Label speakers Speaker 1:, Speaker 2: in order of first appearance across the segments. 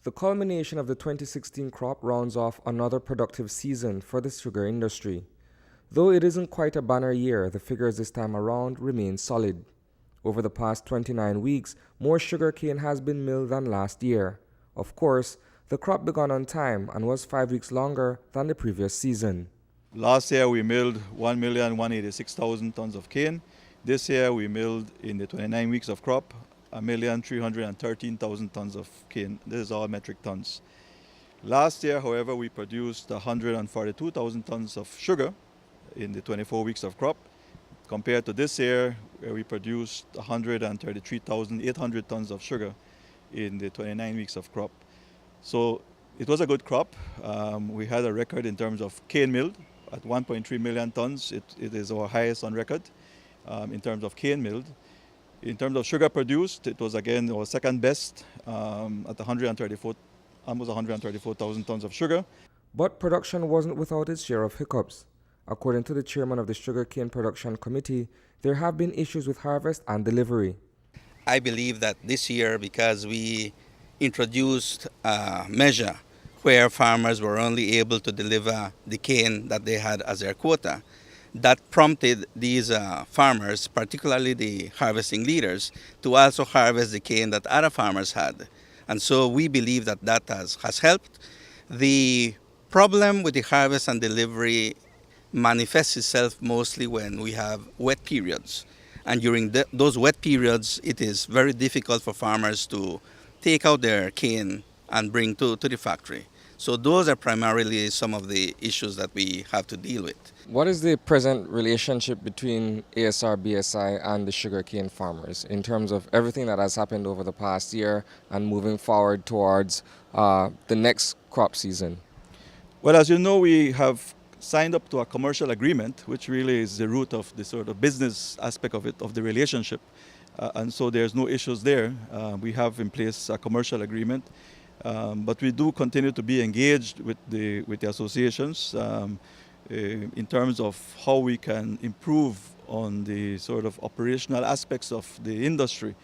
Speaker 1: The culmination of the 2016 crop rounds off another productive season for the sugar industry. Though it isn't quite a banner year, the figures this time around remain solid. Over the past 29 weeks, more sugarcane has been milled than last year. Of course, the crop began on time and was 5 weeks longer than the previous season.
Speaker 2: Last year we milled 1,186,000 tons of cane. This year we milled in the 29 weeks of crop 1,313,000 tons of cane. This is all metric tons. Last year, however, we produced 142,000 tons of sugar in the 24 weeks of crop, compared to this year where we produced 133,800 tons of sugar in the 29 weeks of crop. So it was a good crop. We had a record in terms of cane milled at 1.3 million tons. It is our highest on record in terms of cane milled. In terms of sugar produced, it was again our second best at almost 134,000 tons of sugar.
Speaker 1: But production wasn't without its share of hiccups. According to the chairman of the Sugarcane Production Committee, there have been issues with harvest and delivery.
Speaker 3: I believe that this year, because we introduced a measure where farmers were only able to deliver the cane that they had as their quota, that prompted these farmers, particularly the harvesting leaders, to also harvest the cane that other farmers had. And so we believe that that has helped. The problem with the harvest and delivery manifests itself mostly when we have wet periods. And during those wet periods, it is very difficult for farmers to take out their cane and bring to the factory. So those are primarily some of the issues that we have to deal with.
Speaker 1: What is the present relationship between ASR, B.S.I. and the sugarcane farmers in terms of everything that has happened over the past year and moving forward towards the next crop season?
Speaker 2: Well, as you know, we have signed up to a commercial agreement, which really is the root of the sort of business aspect of it, of the relationship. And so there's no issues there. We have in place a commercial agreement. But we do continue to be engaged with the associations in terms of how we can improve on the sort of operational aspects of the industry.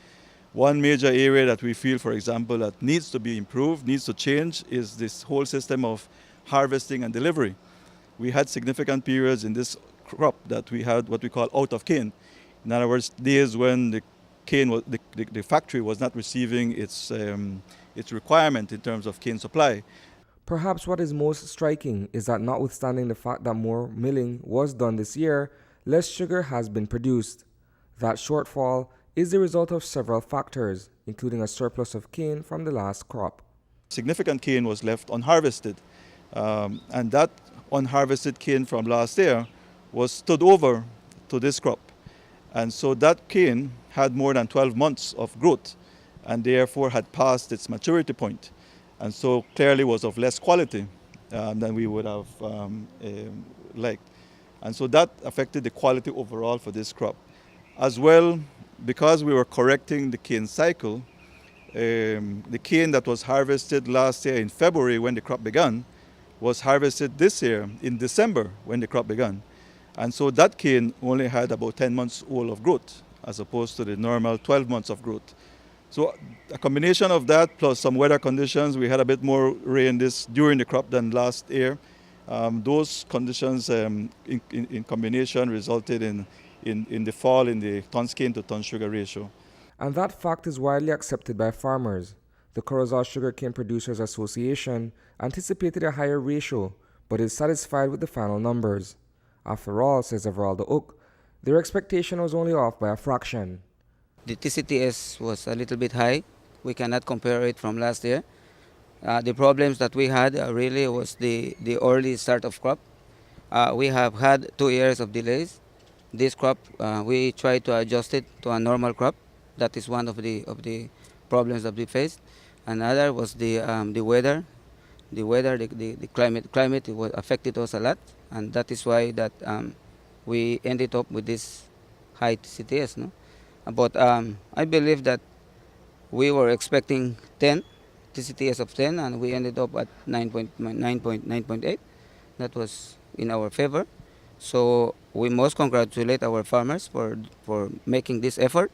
Speaker 2: One major area that we feel, for example, that needs to be improved, needs to change, is this whole system of harvesting and delivery. We had significant periods in this crop that we had what we call out of cane. In other words, days when the cane was, the factory was not receiving its requirement in terms of cane supply.
Speaker 1: Perhaps what is most striking is that notwithstanding the fact that more milling was done this year, less sugar has been produced. That shortfall is the result of several factors, including a surplus of cane from the last crop.
Speaker 2: Significant cane was left unharvested, and that unharvested cane from last year was stood over to this crop. And so that cane had more than 12 months of growth and therefore had passed its maturity point, and so clearly was of less quality than we would have liked. And so that affected the quality overall for this crop. As well, because we were correcting the cane cycle, the cane that was harvested last year in February when the crop began was harvested this year in December when the crop began. And so that cane only had about 10 months old of growth as opposed to the normal 12 months of growth. So a combination of that plus some weather conditions, we had a bit more rain during the crop than last year. Those conditions in combination resulted in the fall in the tons cane to tons sugar ratio.
Speaker 1: And that fact is widely accepted by farmers. The Corozal Sugarcane Producers Association anticipated a higher ratio, but is satisfied with the final numbers. After all, says Everaldo Oak, their expectation was only off by a fraction.
Speaker 4: The TCTS was a little bit high. We cannot compare it from last year. The problems that we had really was the early start of crop. We have had 2 years of delays. This crop, we tried to adjust it to a normal crop. That is one of the problems that we faced. Another was the weather. The weather, the climate affected us a lot, and that is why that we ended up with this high TCTS. No? But I believe that we were expecting 10, TCTS of 10, and we ended up at 9.8. That was in our favor. So we must congratulate our farmers for making this effort,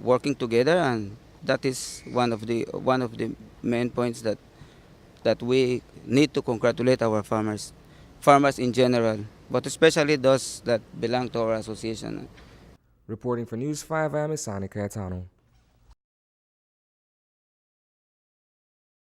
Speaker 4: working together, and that is one of the main points that that we need to congratulate our farmers in general, but especially those that belong to our association.
Speaker 1: Reporting for News 5, I am Isani Cayetano.